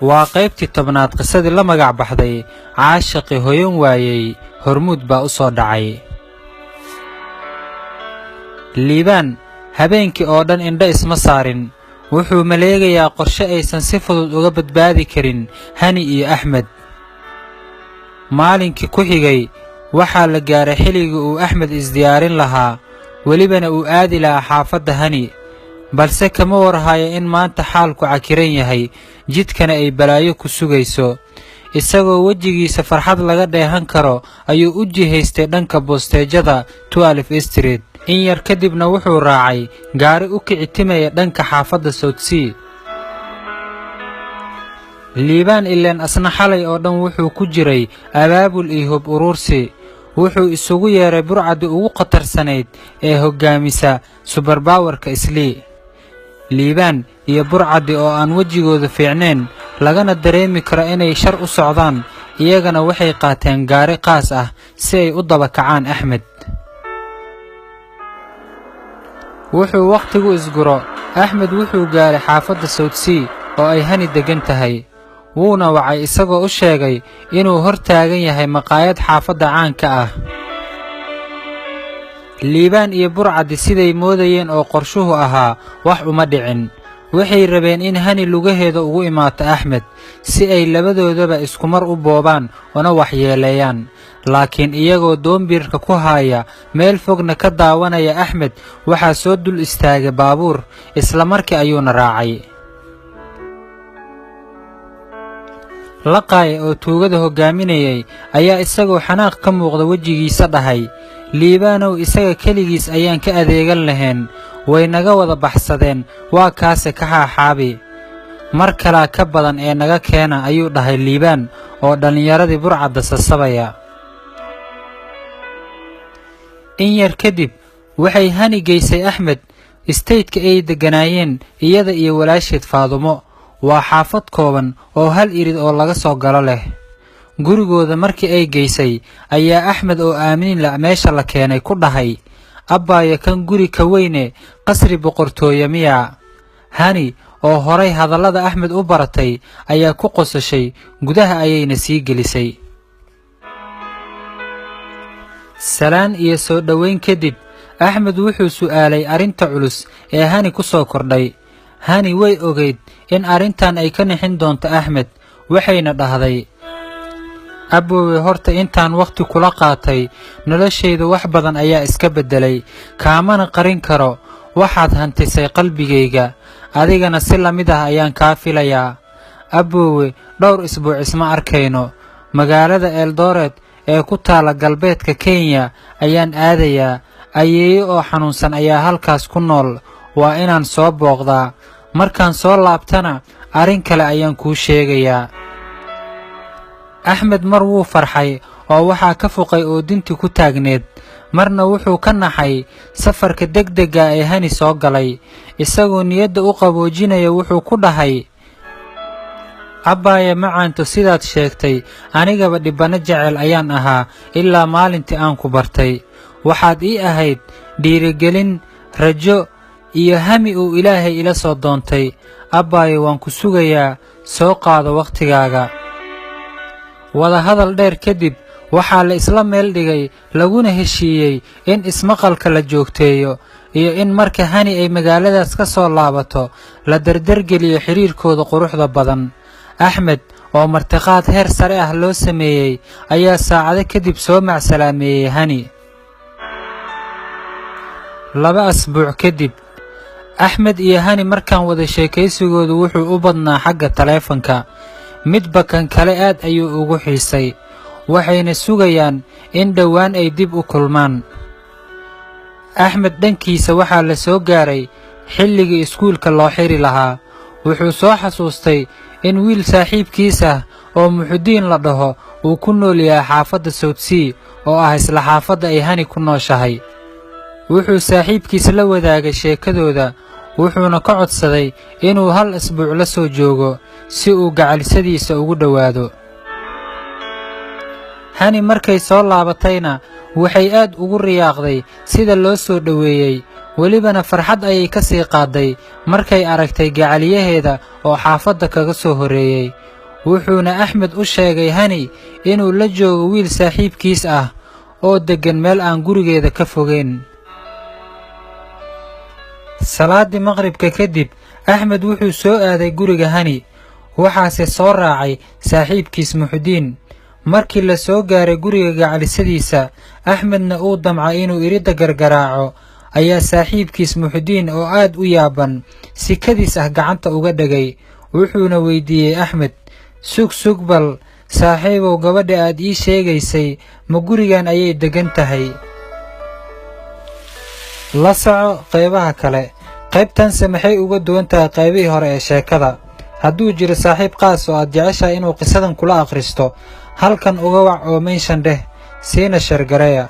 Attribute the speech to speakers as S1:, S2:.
S1: waa qaybtii tobnaad qisadii la magac baxday caashaqi hoyan waayey hormuud baa u soo dhacay. liibaan habeenkii oo dhan indho isma saarin, wuxuu maleegayaa qorshe aysan si fudud uga badbaadi karin hani iyo axmed. maalinkii ku xigay waxaa la gaaray xilligii uu axmed isdiyaarin lahaa, welibana uu aadi lahaa xaafadda hani, balse kama warhayo in maanta xaalku cakiran yahay, jidkana ay balaayo ku sugayso. isagoo wejigiisa farxad laga dheehan karo ayuu u jihaystay dhanka boosteejada 12 Street. in yar kadibna wuxuu raacay gaari u kicitimaya dhanka xaafadda Southsea. liibaan ileen asna xalay oo dhan wuxuu ku jiray abaabul iyo hub urursi. wuxuu isugu yeeray burcadii ugu khatarsanayd ee hoggaamisa superpowerka Islii. liibaan iyo burcadii oo aan wejigooda fiicnayn, lagana dareemi karo inay shar u socdaan, iyagana waxay qaateen gaari qaas ah si ay u daba kacaan axmed. wuxuu wakhtigu isguro, axmed wuxuu gaaray xaafadda Southsea oo ay hani degan tahay. wuuna wacay isagoo u sheegay inuu hor taagan yahay maqaayad xaafadda caanka ah. liibaan iyo burcadi siday moodayeen oo qorshuhu ahaa wax uma dhicin. waxay rabeen in hani lugaheeda ugu imaato axmed si ay labadoodaba iskumar u boobaan una waxyeeleeyaan. laakiin iyagoo doonbiirka ku haaya meel fogna ka daawanaya axmed, waxaa soo dul istaagay baabuur, isla markii ayuuna raacay. laqaaya oo tuugada hoggaaminayay ayaa isagoo xanaaq ka muuqda wejigiisa dhahay, liibaanow isaga keligiis ayaan ka adeegan lahayn, way naga wada baxsadeen, waa kaase ka xaaxaabi. mar kalaa ka badan ee naga keena ayuu dhahay liibaan oo dhallinyaradii burcadda sasabaya. in yar kadib waxay hani geysay axmed isteydka ay degganaayeen iyada iyo walaasheed Faadumo. waa xaafad kooban oo hal irid oo laga soo galo leh. gurigooda markii ay geysay ayaa axmed oo aaminin la meesha la keenay ku dhahay, abbaayo kan guri ka weyne qasri boqortooye miyaa? hani oo horay hadallada axmed u baratay ayaa ku qosashay, gudaha ayayna sii gelisay. salaan iyo soo dhoweyn kadib, axmed wuxuu su'aalay arrinta culus ee hani ku soo kordhay. hani way ogayd in arrintan ay ka nixin doonto axmed, waxayna dhahday, aboowe horta intaan wakhti kula qaatay noloshayda wax badan ayaa iska beddelay, kaamana qarin karo. waxaad hantisay qalbigayga, adigana si la mid ah ayaan kaa filayaa. aboowe dhowr isbuuc isma arkayno. magaalada Eldoret ee ku taala galbeedka Kenya ayaan aadayaa. ayeeyo oo xanuunsan ayaa halkaas ku nool, waa inaan soo booqdaa. markaan soo laabtana arrin kale ayaan kuu sheegayaa. axmed mar wuu farxay oo waxaa ka foqay oo dintii ku taagneed, marna wuxuu ka naxay safarka degdega ee hani soo galay. isagoo niyadda u qaboojinaya wuxuu ku dhahay, abbaaya macaanto sidaad sheegtay, anigaba dhibbanno jecel ayaan ahaa ilaa maalintii aan ku bartay. waxaad ii ahayd dhiirigelin, rajo iyo hami uu ilaahay ila soo doontay. abbaayo waan ku sugayaa, soo qaado wakhtigaaga. wadahadal dheer kadib waxaa la isla meel dhigay, laguna heshiiyey in ismaqalka la joogteeyo, iyo in marka hani ay magaaladaas ka soo laabato la dardargeliyo xiriirkooda quruxda badan. axmed oo martiqaad heer sare ah loo sameeyey ayaa saacado kadib soo macsalaameeyey hani. 2 asbuuc kadib, axmed iyo hani markaan wada sheekaysigoodu wuxuu u badnaa xagga taleefanka. midba kan kale aad ayuu ugu xiisay, waxayna sugayaan in dhowaan ay dib u kulmaan. axmed dhankiisa waxaa la soo gaaray xilligii iskuulka loo xiri lahaa. wuxuu soo xasuustay in wiil saaxiibkiis ah oo Muxudiin la dhaho uu ku nool yahay xaafadda Southsea oo ah isla xaafadda ay hani ku nooshahay. wuxuu saaxiibkiis la wadaagay sheekadooda, wuxuuna ka codsaday inuu hal asbuuc la soo joogo si uu gacalisadiisa ugu dhowaado. hani markay soo laabatayna waxay aad ugu riyaaqday sida loo soo dhoweeyey, welibana farxad ayay ka sii qaaday markay aragtay gacaliyaheeda oo xaafadda kaga soo horeeyey. wuxuuna Axmed u sheegay Hani inuu la joogo wiil saaxiibkiis ah oo deggan meel aan gurigeeda ka fogeyn. salaadii maqribka kadib Axmed wuxuu soo aaday guriga Hani, waxaase soo raacay saaxiibkiis Muxudiin. markii la soo gaaray guriga gacalisadiisa, Axmedna uu damcay inuu iridda gargaraaco, ayaa saaxiibkiis Muxudiin oo aad u yaaban si kadis ah gacanta uga dhagay. wuxuuna weydiiyey Axmed, sug bal saaxiibow, gabadha aad ii sheegaysay ma gurigan ayay degan tahay? la soco qaybaha kale. qaybtanse maxay uga duwan tahay qaybihii hore ee sheekada? hadduu jiro saaxiib qaas oo aad jeceshahay inuu qisadan kula akhristo, halkan uga wac oo meenshan dheh, siina shargareeya.